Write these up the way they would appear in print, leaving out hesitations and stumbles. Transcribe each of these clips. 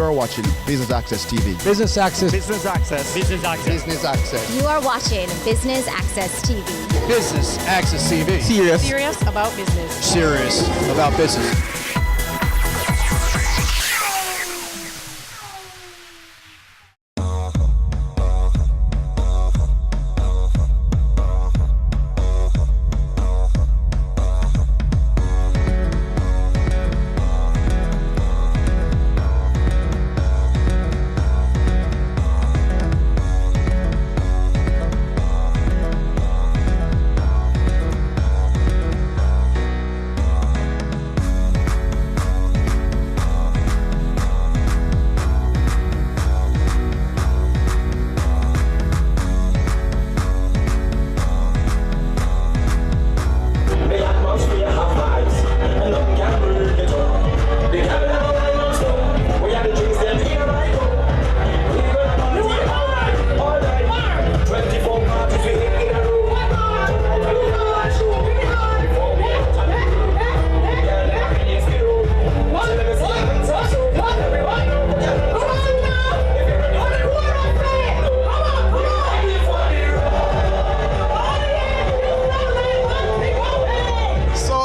You're watching Business Access TV. Business Access. Business Access. Business Access. Business Access. You are watching Business Access TV. Business Access TV. Serious about business. Serious about business.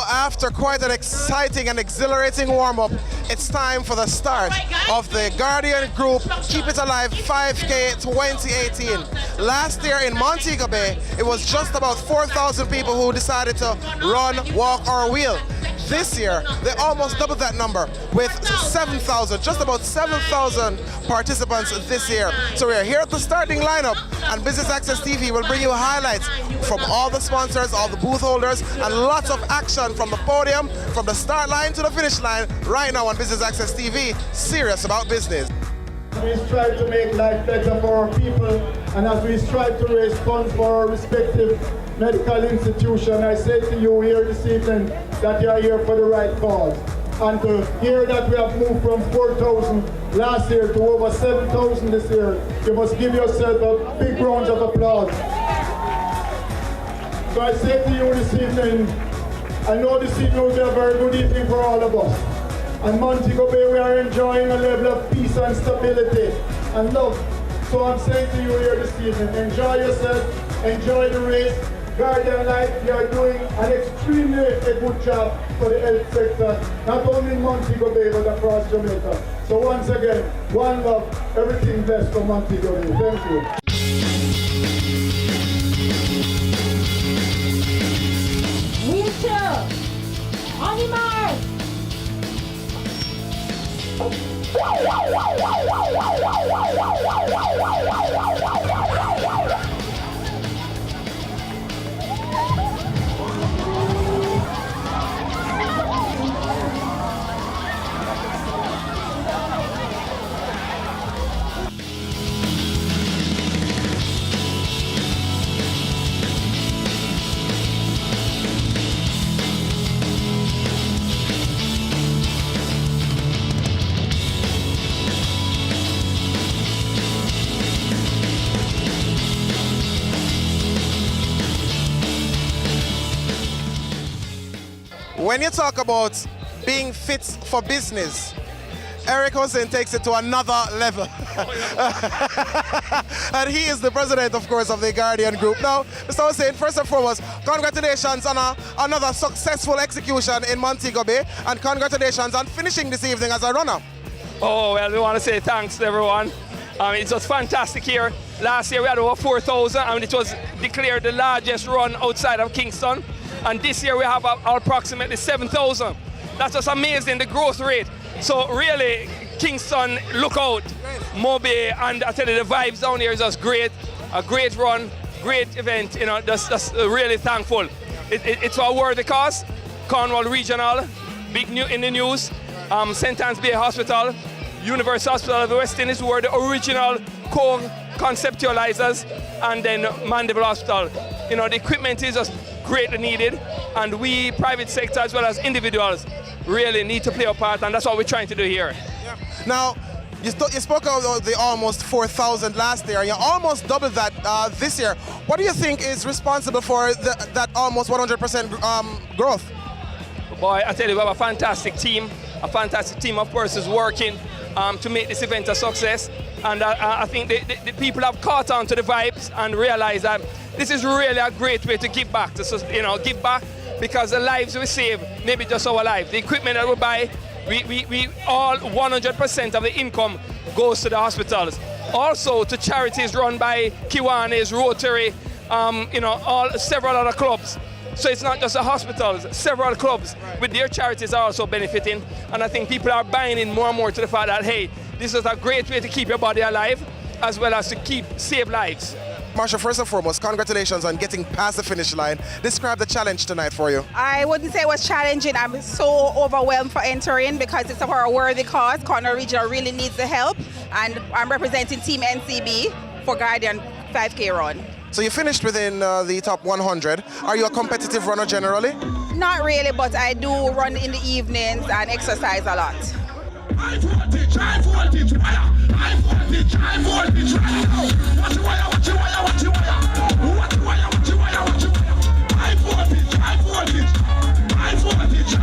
After quite an exciting and exhilarating warm-up, it's time for the start of the Guardian Group Keep It Alive 5K 2018. Last year in Montego Bay, it was just about 4,000 people who decided to run, walk, or wheel. This year, they almost doubled that number with 7,000, just about 7,000 participants this year. So we're here at the starting lineup, and Business Access TV will bring you highlights from all the sponsors, all the booth holders, and lots of action from the podium, from the start line to the finish line, right now on Business Access TV, serious about business. We strive to make life better for our people, and as we strive to raise funds for our respective medical institution, I say to you here this evening that you are here for the right cause. And to hear that we have moved from 4,000 last year to over 7,000 this year, you must give yourself a big round of applause. So I say to you this evening, I know this evening will be a very good evening for all of us. And Montego Bay, we are enjoying a level of peace and stability and love. So I'm saying to you here this evening, enjoy yourself, enjoy the race. Guardian Life, you are doing an extremely good job for the health sector, not only in Montego Bay, but across Jamaica. So once again, one love, everything blessed from Montego Bay. Thank you. Wheelchair, on your mark. When you talk about being fit for business, Eric Hussein takes it to another level. And he is the president, of course, of the Guardian Group. Now, Mr. Hussein, first and foremost, congratulations on another successful execution in Montego Bay, and congratulations on finishing this evening as a runner. Oh, well, we want to say thanks to everyone. It was fantastic here. Last year we had over 4,000, and it was declared the largest run outside of Kingston. And this year we have approximately 7,000. That's just amazing, the growth rate. So really, Kingston, look out. Mobay, and I tell you, the vibes down here is just great. A great run, great event, you know, just really thankful. It's a worthy cause. Cornwall Regional, big new in the news. St. Anne's Bay Hospital, University Hospital of the West Indies, who were the original co-conceptualizers, and then Mandeville Hospital. You know, the equipment is just greatly needed, and we, private sector as well as individuals, really need to play a part, and that's what we're trying to do here. Yeah. Now, you spoke about the almost 4,000 last year, and you almost doubled that this year. What do you think is responsible for that almost 100% growth? Boy, I tell you, we have a fantastic team of persons working to make this event a success. And I think the people have caught on to the vibes and realized that this is really a great way to give back, give back, because the lives we save, maybe just our lives. The equipment that we buy, we all 100% of the income goes to the hospitals. Also to charities run by Kiwanis, Rotary, several other clubs. So it's not just the hospitals, several clubs with their charities are also benefiting. And I think people are buying in more and more to the fact that, hey, this is a great way to keep your body alive as well as to save lives. Marsha, first and foremost, congratulations on getting past the finish line. Describe the challenge tonight for you. I wouldn't say it was challenging. I'm so overwhelmed for entering because it's for a worthy cause. Corner Regional really needs the help. And I'm representing Team NCB for Guardian 5K Run. So you finished within the top 100. Are you a competitive runner generally? Not really, but I do run in the evenings and exercise a lot. High voltage, wire. High voltage, right now. Watch your wire. High voltage,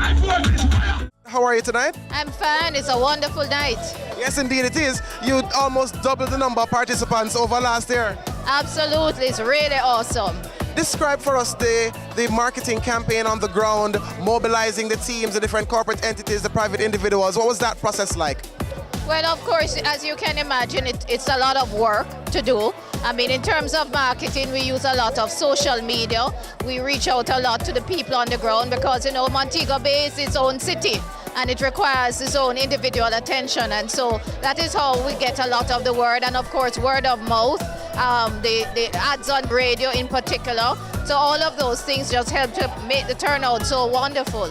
wire. How are you tonight? I'm fine. It's a wonderful night. Yes, indeed it is. You almost doubled the number of participants over last year. Absolutely. It's really awesome. Describe for us the marketing campaign on the ground, mobilizing the teams, the different corporate entities, the private individuals. What was that process like? Well, of course, as you can imagine, it's a lot of work to do. I mean, in terms of marketing, we use a lot of social media. We reach out a lot to the people on the ground because, Montego Bay is its own city and it requires its own individual attention. And so that is how we get a lot of the word. And of course, word of mouth, the ads on radio in particular. So all of those things just help to make the turnout so wonderful.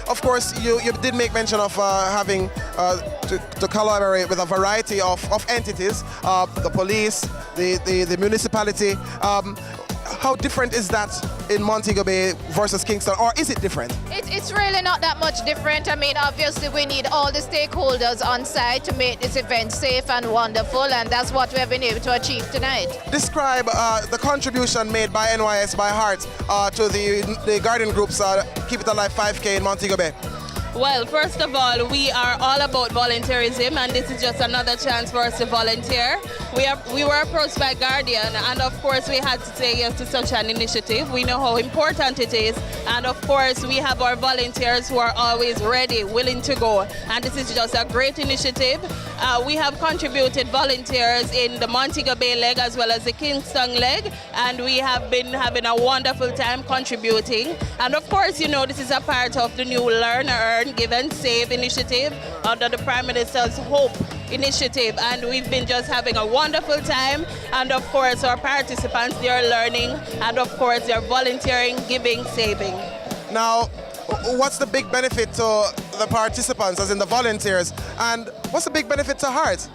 Of course, you did make mention of having to collaborate with a variety of entities, the police, the municipality. How different is that in Montego Bay versus Kingston, or is it different? It's really not that much different. I mean, obviously we need all the stakeholders on site to make this event safe and wonderful, and that's what we have been able to achieve tonight. Describe the contribution made by NYS by Heart to the Guardian Group's Keep It Alive 5K in Montego Bay. Well, first of all, we are all about volunteerism, and this is just another chance for us to volunteer. We were approached by Guardian, and of course we had to say yes to such an initiative. We know how important it is, and of course we have our volunteers who are always ready, willing to go, and this is just a great initiative. We have contributed volunteers in the Montego Bay leg as well as the Kingston leg, and we have been having a wonderful time contributing. And of course, this is a part of the new Learn, Earn, Give and Save initiative under the Prime Minister's Hope initiative, and we've been just having a wonderful time. And of course, our participants, they are learning, and of course, they're volunteering, giving, saving. Now, what's the big benefit to the participants, as in the volunteers, and what's the big benefit to Heart?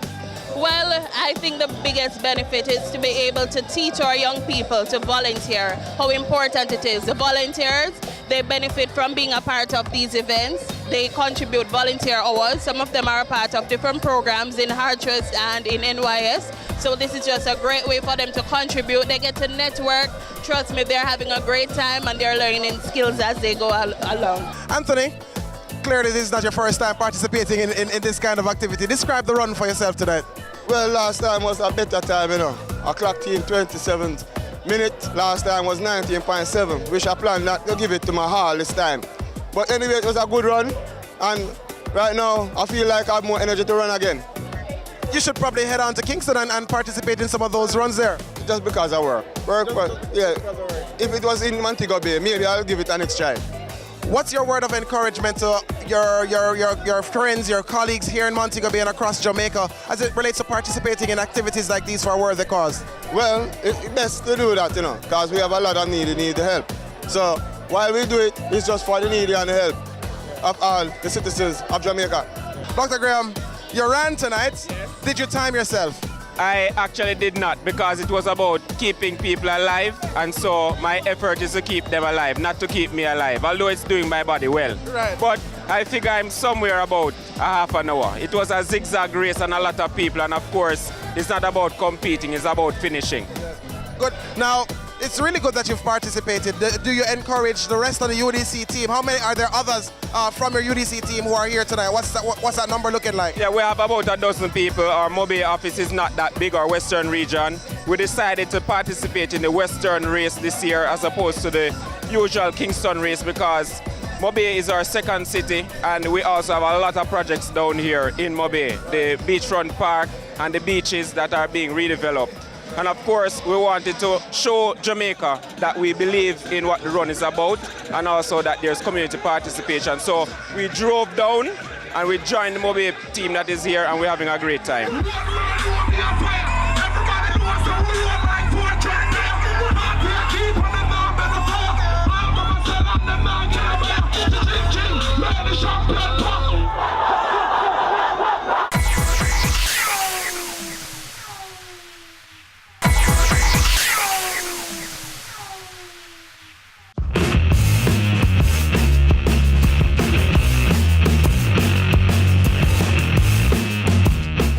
Well, I think the biggest benefit is to be able to teach our young people to volunteer, how important it is. The volunteers, they benefit from being a part of these events. They contribute volunteer hours. Some of them are a part of different programs in Hartress and in NYS. So this is just a great way for them to contribute. They get to network. Trust me, they're having a great time and they're learning skills as they go along. Anthony, clearly this is not your first time participating in this kind of activity. Describe the run for yourself tonight. Well, last time was a better time, I clocked in 27th minute. Last time was 19.7, which I plan not to give it to my hall this time. But anyway, it was a good run, and right now I feel like I have more energy to run again. You should probably head on to Kingston and participate in some of those runs there. Just because I work. Yeah. If it was in Montego Bay, maybe I'll give it an next try. What's your word of encouragement to your friends, your colleagues here in Montego Bay and across Jamaica as it relates to participating in activities like these for a worthy cause? Well, it's best to do that, because we have a lot of need the help. So while we do it, it's just for the needy and the help of all the citizens of Jamaica. Dr. Graham, you ran tonight. Yes. Did you time yourself? I actually did not, because it was about keeping people alive, and so my effort is to keep them alive, not to keep me alive, although it's doing my body well. Right. But I figure I'm somewhere about a half an hour. It was a zigzag race and a lot of people, and of course, it's not about competing, it's about finishing. Good. Now, it's really good that you've participated. Do you encourage the rest of the UDC team? How many are there others from your UDC team who are here tonight? What's that number looking like? Yeah, we have about a dozen people. Our Mobay office is not that big, our Western region. We decided to participate in the Western race this year as opposed to the usual Kingston race because Mobay is our second city, and we also have a lot of projects down here in Mobay. The beachfront park and the beaches that are being redeveloped. And of course, we wanted to show Jamaica that we believe in what the run is about and also that there's community participation. So we drove down and we joined the Mobay team that is here, and we're having a great time.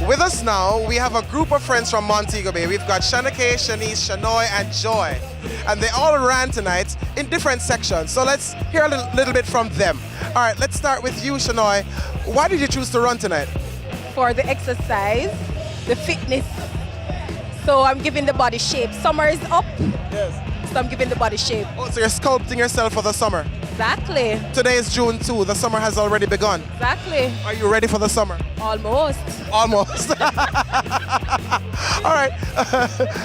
With us now, we have a group of friends from Montego Bay. We've got Shanake, Shanice, Shanoy, and Joy. And they all ran tonight in different sections. So let's hear a little bit from them. All right, let's start with you, Shanoy. Why did you choose to run tonight? For the exercise, the fitness. So I'm giving the body shape. Summer is up. Yes. So I'm giving the body shape. Oh, so you're sculpting yourself for the summer. Exactly. Today is June 2. The summer has already begun. Exactly. Are you ready for the summer? Almost. Almost. All right.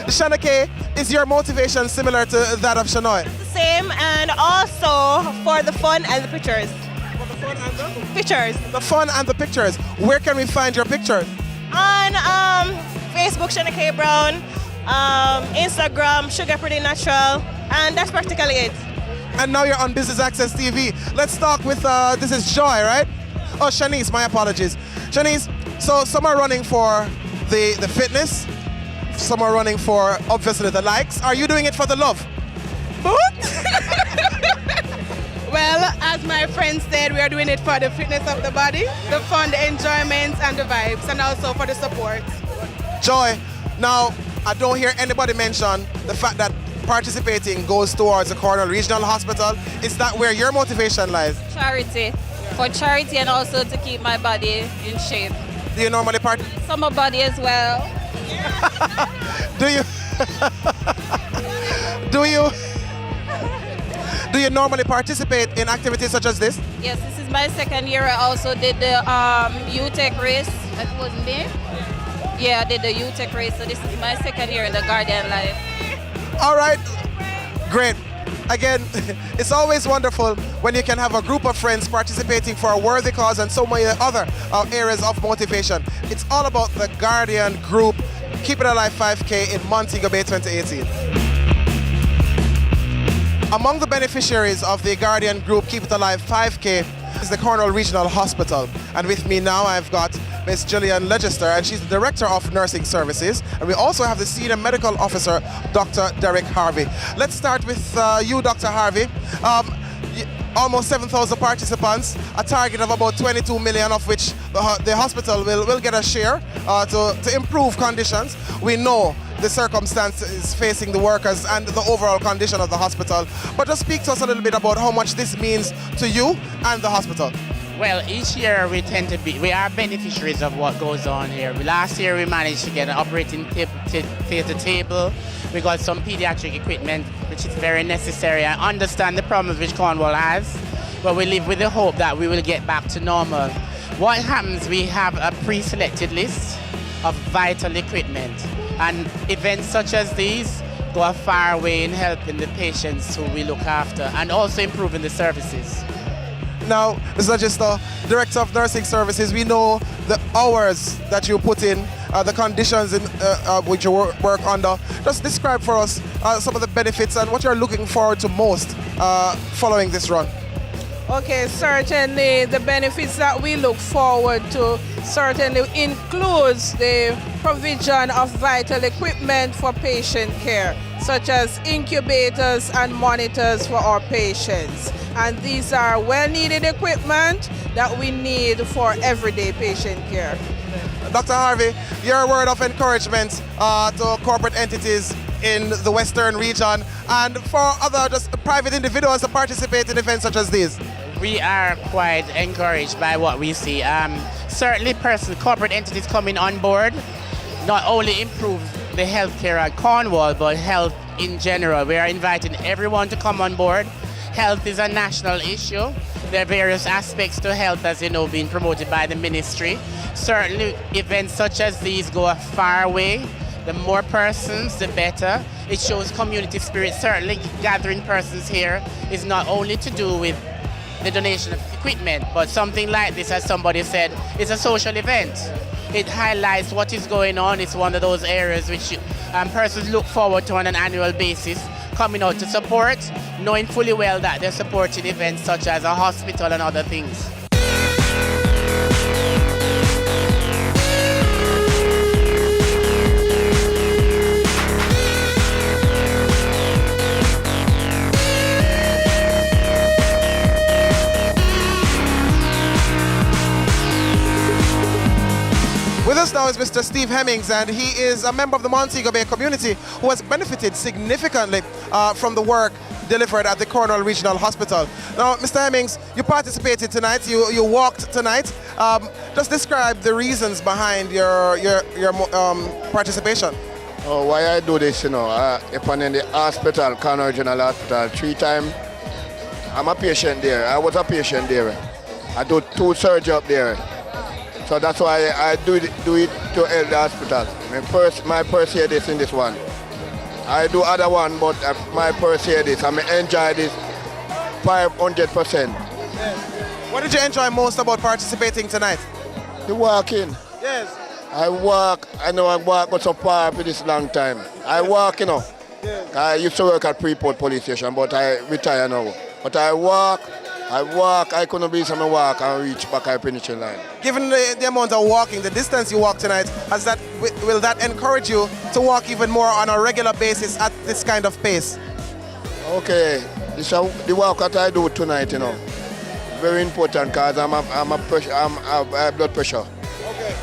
Shanake, is your motivation similar to that of Shanoy? Same, and also for the fun and the pictures. For the fun and the Pictures. The fun and the pictures. Where can we find your pictures? On Facebook, Shanake Brown, Instagram, Sugar Pretty Natural, and that's practically it. And now you're on Business Access TV. Let's talk with, this is Joy, right? Oh, Shanice, my apologies. Shanice, so some are running for the fitness, some are running for, obviously, the likes. Are you doing it for the love? Both? Well, as my friend said, we are doing it for the fitness of the body, the fun, the enjoyment, and the vibes, and also for the support. Joy, now, I don't hear anybody mention the fact that participating goes towards the Cornwall Regional Hospital. Is that where your motivation lies? Charity. For charity and also to keep my body in shape. Do you normally participate? Summer body as well. Do you normally participate in activities such as this? Yes, this is my second year. I also did the UTech race. That wasn't there? Yeah, I did the UTech race. So this is my second year in the Guardian life. All right, great. Again, it's always wonderful when you can have a group of friends participating for a worthy cause and so many other areas of motivation. It's all about the Guardian Group Keep It Alive 5K in Montego Bay 2018. Among the beneficiaries of the Guardian Group Keep It Alive 5K is the Cornwall Regional Hospital. And with me now I've got Ms. Gillian Legister, and she's the Director of Nursing Services. And we also have the Senior Medical Officer, Dr. Derek Harvey. Let's start with you, Dr. Harvey. Almost 7,000 participants, a target of about 22 million, of which the hospital will get a share to improve conditions. We know the circumstances facing the workers and the overall condition of the hospital. But just speak to us a little bit about how much this means to you and the hospital. Well, each year we we are beneficiaries of what goes on here. Last year we managed to get an operating theatre table. We got some pediatric equipment, which is very necessary. I understand the problems which Cornwall has, but we live with the hope that we will get back to normal. What happens, we have a pre-selected list of vital equipment, and events such as these go a far way in helping the patients who we look after and also improving the services. Now, Mr. Legister, Director of Nursing Services, we know the hours that you put in, the conditions in which you work under. Just describe for us some of the benefits and what you're looking forward to most following this run. Okay, certainly the benefits that we look forward to certainly includes the provision of vital equipment for patient care, such as incubators and monitors for our patients. And these are well-needed equipment that we need for everyday patient care. Dr. Harvey, your word of encouragement to corporate entities in the Western region and for other just private individuals to participate in events such as these? We are quite encouraged by what we see. Certainly corporate entities coming on board not only improve the healthcare at Cornwall, but health in general. We are inviting everyone to come on board. Health is a national issue. There are various aspects to health, as you know, being promoted by the ministry. Certainly, events such as these go a far way. The more persons, the better. It shows community spirit. Certainly, gathering persons here is not only to do with the donation of equipment, but something like this, as somebody said, is a social event. It highlights what is going on. It's one of those areas which persons look forward to on an annual basis, coming out to support, knowing fully well that they're supporting events such as a hospital and other things. With us now is Mr. Steve Hemmings, and he is a member of the Montego Bay community who has benefited significantly from the work delivered at the Cornwall Regional Hospital. Now, Mr. Hemmings, you participated tonight, you walked tonight. Just describe the reasons behind your participation. Oh, why I do this, you know, if I'm in the hospital, Cornwall Regional Hospital, 3 times, I'm a patient there. I was a patient there. I do 2 surgery up there. So that's why I do it to help the hospital. My first year this in this one. I do other one, but my first year this. I enjoy this 500%. What did you enjoy most about participating tonight? The walking. Yes. I walk so far for this long time. I walk, you know. Yes. I used to work at Freeport Police Station, but I retire now. But I walk, I couldn't be some walk and reach back at the finishing line. Given the amount of walking, the distance you walk tonight, will that encourage you to walk even more on a regular basis at this kind of pace? Okay, this is the walk that I do tonight, you know. Very important because I have blood pressure. Okay.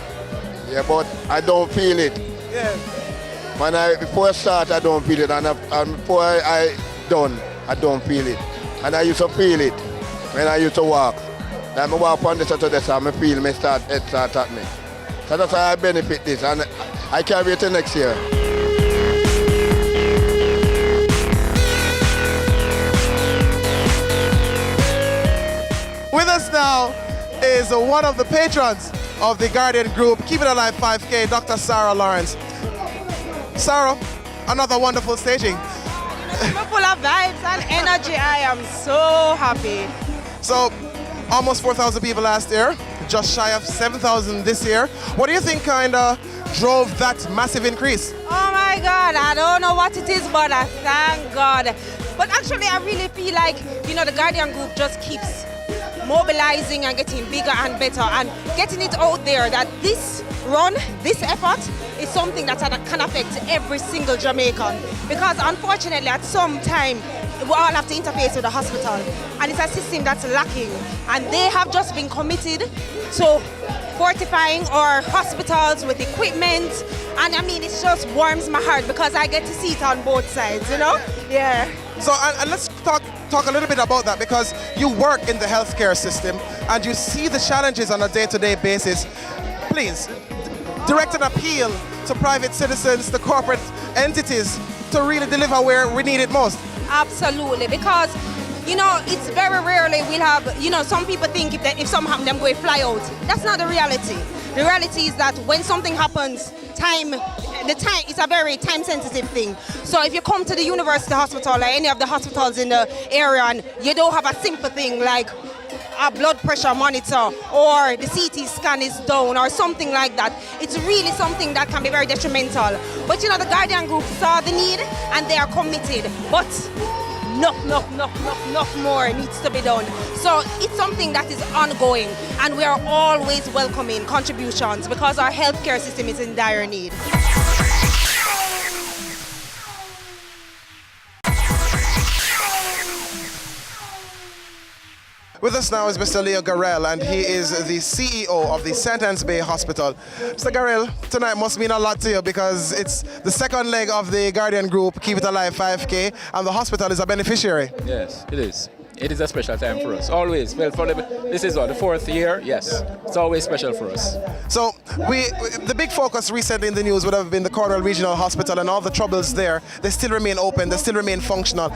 Yeah, but I don't feel it. Yeah. Before I start, I don't feel it, and before I done, I don't feel it. And I used to feel it when I used to walk. Then I walk on this to this, and I feel it start at me. So that's why I benefit this, and I can't wait till next year. With us now is one of the patrons of the Guardian group, Keep It Alive 5K, Dr. Sarah Lawrence. Sarah, another wonderful staging. Full of vibes and energy. I am so happy. So, almost 4,000 people last year, just shy of 7,000 this year. What do you think kind of drove that massive increase? Oh my God, I don't know what it is, but I thank God. But actually, I really feel like, you know, the Guardian group just keeps mobilizing and getting bigger and better and getting it out there that this run, this effort is something that can affect every single Jamaican. Because unfortunately, at some time, we all have to interface with the hospital, and it's a system that's lacking. And they have just been committed to fortifying our hospitals with equipment. And I mean, it just warms my heart because I get to see it on both sides, you know? Yeah. So, and let's talk a little bit about that, because you work in the healthcare system and you see the challenges on a day-to-day basis. Please, direct an appeal to private citizens, to corporate entities, to really deliver where we need it most. Absolutely, because, you know, it's very rarely we'll have, you know, some people think if something happens, them go fly out. That's not the reality. The reality is that when something happens, it's a very time-sensitive thing. So if you come to the university hospital or any of the hospitals in the area and you don't have a simple thing like a blood pressure monitor or the CT scan is down or something like that, it's really something that can be very detrimental. But you know, the Guardian group saw the need and they are committed. But enough more needs to be done. So it's something that is ongoing, and we are always welcoming contributions because our healthcare system is in dire need. With us now is Mr. Leo Garrell, and he is the CEO of the St. Anne's Bay Hospital. Mr. Garrell, tonight must mean a lot to you because it's the second leg of the Guardian Group Keep It Alive 5K, and the hospital is a beneficiary. Yes, it is. It is a special time for us, always. Well, this is what, the 4th year? Yes, it's always special for us. So the big focus recently in the news would have been the Cornwall Regional Hospital and all the troubles there. They still remain open, they still remain functional.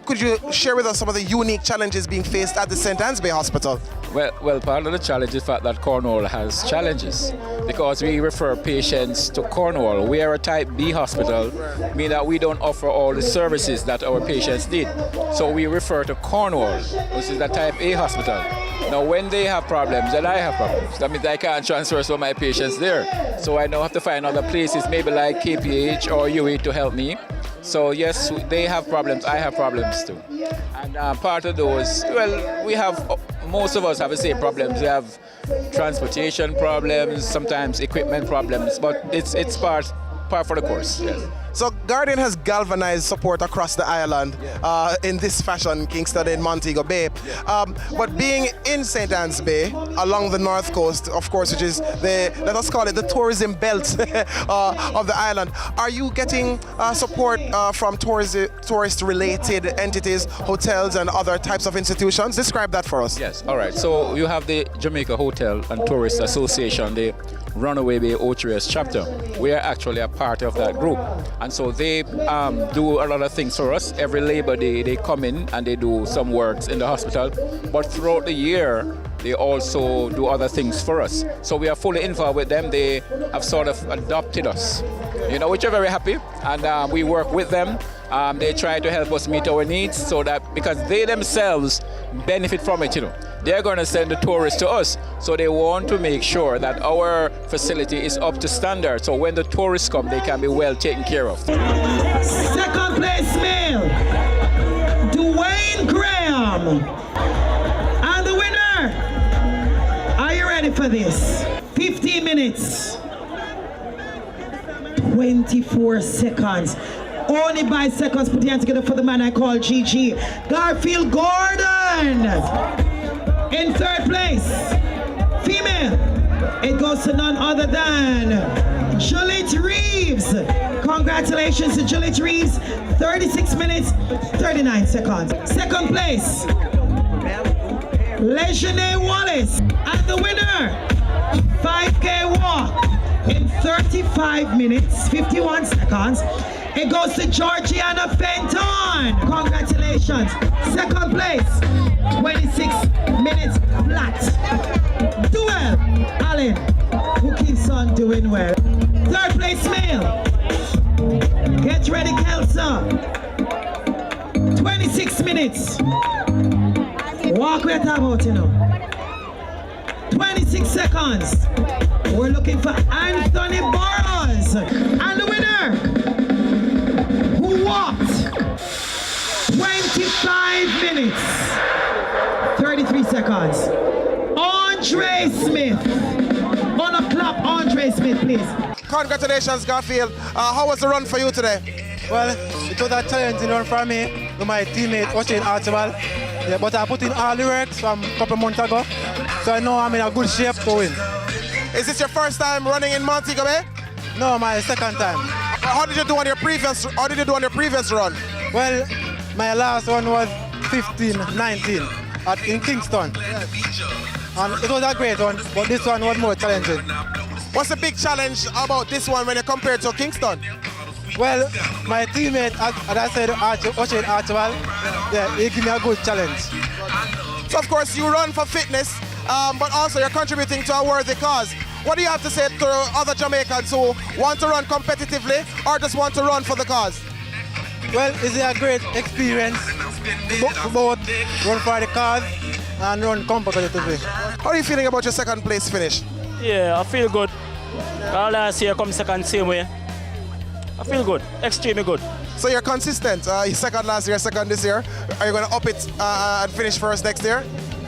Could you share with us some of the unique challenges being faced at the St. Anne's Bay Hospital? Well, part of the challenge is the fact that Cornwall has challenges because we refer patients to Cornwall. We are a type B hospital, meaning that we don't offer all the services that our patients need. So we refer to Cornwall, which is a type A hospital. Now, when they have problems, then I have problems. That means I can't transfer some of my patients there. So I now have to find other places, maybe like KPH or UE to help me. So yes, they have problems, I have problems too. And part of those, well, most of us have the same problems. We have transportation problems, sometimes equipment problems, but it's part for the course, yes. So Guardian has galvanized support across the island in this fashion, Kingston and Montego Bay. But being in St. Anne's Bay, along the north coast, of course, which is let us call it the tourism belt of the island, are you getting support from tourist-related entities, hotels and other types of institutions? Describe that for us. Yes, all right. So you have the Jamaica Hotel and Tourist Association, the Runaway Bay OTRS chapter. We are actually a part of that group. And so they do a lot of things for us. Every Labor Day, they come in and they do some works in the hospital. But throughout the year, they also do other things for us. So we are fully involved with them. They have sort of adopted us, which are very happy. And we work with them. They try to help us meet our needs so that, because they themselves benefit from it, They're going to send the tourists to us. So they want to make sure that our facility is up to standard. So when the tourists come, they can be well taken care of. Second place male, Dwayne Graham. And the winner, are you ready for this? 15 minutes, 24 seconds. Only by seconds, put your hands together for the man I call GG. Garfield Gordon. In 3rd place, female. It goes to none other than Juliet Reeves. Congratulations to Juliet Reeves. 36 minutes, 39 seconds. 2nd place, Legionnaire Wallace. And the winner, 5K walk in 35 minutes, 51 seconds. It goes to Georgiana Fenton. Congratulations. 2nd place, 26 minutes flat. Duel Allen, who keeps on doing well. 3rd place male. Get ready, Kelsa. 26 minutes. Walk we're talking about, 26 seconds. We're looking for Anthony Burrows. And the winner, who walked 25 minutes, 33 seconds. Andre Smith. On a clap, Andre Smith, please. Congratulations, Garfield. How was the run for you today? Well, it was a challenging run for me with my teammate, Ocean Archibald. Yeah, but I put in all the work from a couple months ago, so I know I'm in a good shape to win. Is this your first time running in Montego Bay? No, my 2nd time. How did you do on your previous run? Well, my last one was 15-19 in Kingston. And it was a great one, but this one was more challenging. What's the big challenge about this one when you compare it to Kingston? Well, my teammate, as I said, Ocean Archibald, yeah, he gave me a good challenge. So of course you run for fitness, but also you're contributing to a worthy cause. What do you have to say to other Jamaicans who want to run competitively or just want to run for the cause? Well, it's a great experience, both run for the cause and run competitively. How are you feeling about your 2nd place finish? Yeah, I feel good. Last year come 2nd same way. I feel good, extremely good. So you're consistent. You 2nd last year, 2nd this year. Are you going to up it and finish 1st next year?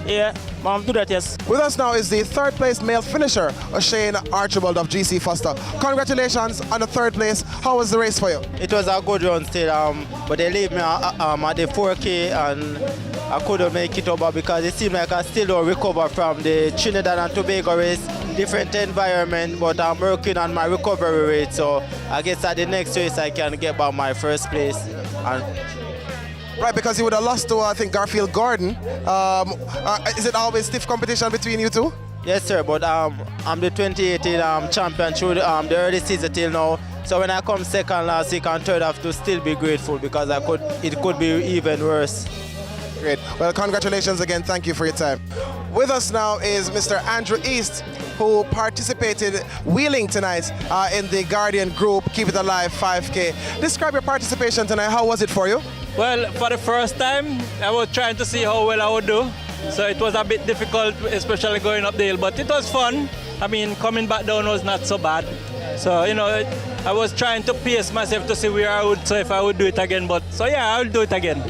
Yeah, I'll do that, yes. With us now is the 3rd place male finisher, Shane Archibald of GC Foster. Congratulations on the 3rd place. How was the race for you? It was a good run still, but they leave me at the 4K and I couldn't make it over because it seemed like I still don't recover from the Trinidad and Tobago race. Different environment, but I'm working on my recovery rate. So I guess at the next race I can get back my first place. Right, because you would have lost to, I think, Gordon. Is it always stiff competition between you two? Yes, sir, but I'm the 2018 champion through the early season till now. So when I come second last week and third, I have to still be grateful because it could be even worse. Great. Well, congratulations again. Thank you for your time. With us now is Mr. Andrew East, who participated wheeling tonight in the Guardian group Keep It Alive 5K. Describe your participation tonight. How was it for you? Well, for the first time, I was trying to see how well I would do. So it was a bit difficult, especially going up the hill, but it was fun. I mean, coming back down was not so bad. So, you know, I was trying to pace myself to see where I would, so if I would do it again. But, so yeah, I will do it again.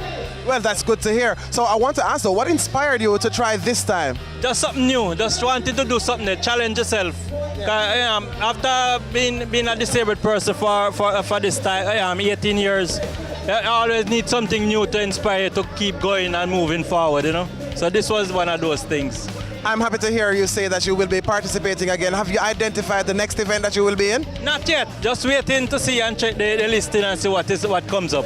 Well, that's good to hear. So I want to ask though, what inspired you to try this time? Just something new. Just wanted to do something to challenge yourself. After being a disabled person for this time, 18 years, I always need something new to inspire you to keep going and moving forward, you know. So this was one of those things. I'm happy to hear you say that you will be participating again. Have you identified the next event that you will be in? Not yet. Just waiting to see and check the listing and see what comes up.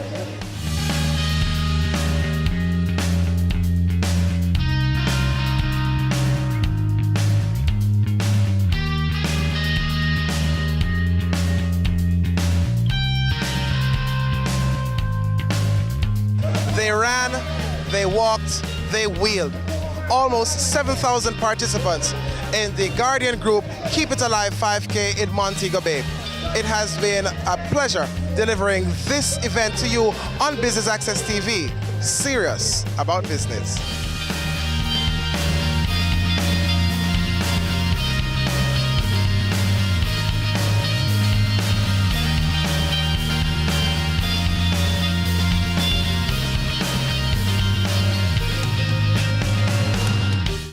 They ran, they walked, they wheeled. Almost 7,000 participants in the Guardian group Keep It Alive 5K in Montego Bay. It has been a pleasure delivering this event to you on Business Access TV. Serious about business.